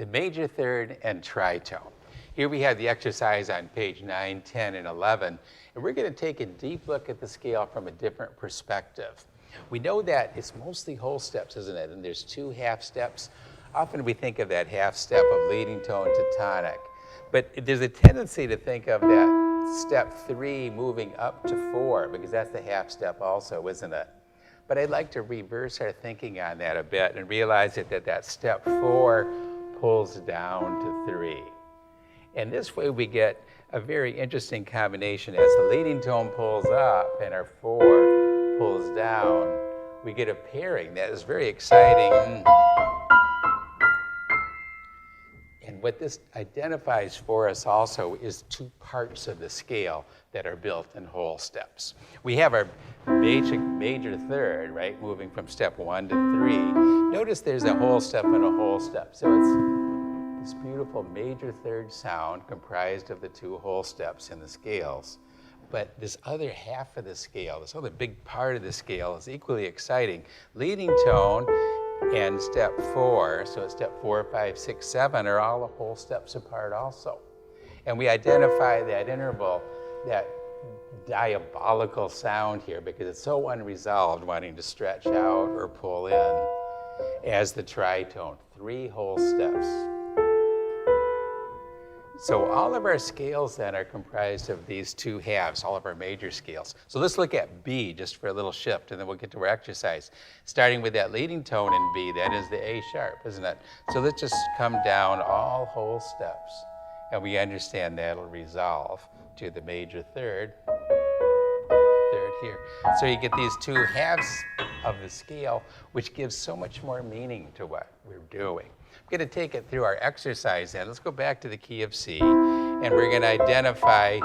the major third and tritone. Here we have the exercise on page 9, 10, and 11, and we're going to take a deep look at the scale from a different perspective. We know that it's mostly whole steps, isn't it? And there's 2 half steps. Often we think of that half step of leading tone to tonic, but there's a tendency to think of that step 3 moving up to 4, because that's the half step also, isn't it? But I'd like to reverse our thinking on that a bit and realize that step 4 pulls down to 3. And this way we get a very interesting combination. As the leading tone pulls up and our 4 pulls down, we get a pairing that is very exciting. And what this identifies for us also is 2 parts of the scale that are built in whole steps. We have our major third, right, moving from step 1 to 3. Notice there's a whole step and a whole step. So it's this beautiful major third sound comprised of the 2 whole steps in the scales. But this other half of the scale, this other big part of the scale is equally exciting. Leading tone and step 4, so it's step 4, 5, 6, 7 are all whole steps apart also. And we identify that interval, that diabolical sound here, because it's so unresolved, wanting to stretch out or pull in, as the tritone, 3 whole steps. So all of our scales then are comprised of these 2 halves, all of our major scales. So let's look at B just for a little shift, and then we'll get to our exercise. Starting with that leading tone in B, that is the A sharp, isn't it? So let's just come down all whole steps, and we understand that'll resolve to the major third here. So you get these 2 halves of the scale, which gives so much more meaning to what we're doing. I'm going to take it through our exercise then. Let's go back to the key of C, and we're going to identify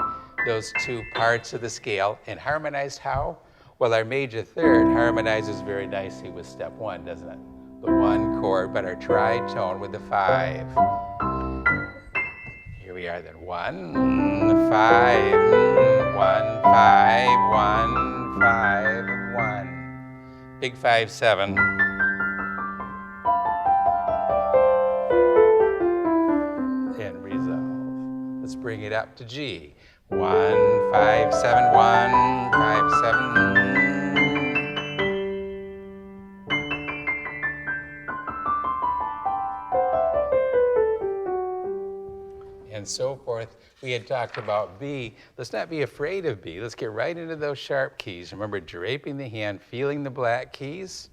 those 2 parts of the scale. And harmonized how? Well, our major third harmonizes very nicely with step 1, doesn't it? The 1 chord, but our tritone with the 5. Here we are then. 1, 5, 1, 5, 1, 5, 1. Big 5, 7. And resolve. Let's bring it up to G. 1, 5, 7, 1, 5, 7. And so forth. We had talked about B. Let's not be afraid of B. Let's get right into those sharp keys. Remember, draping the hand, feeling the black keys.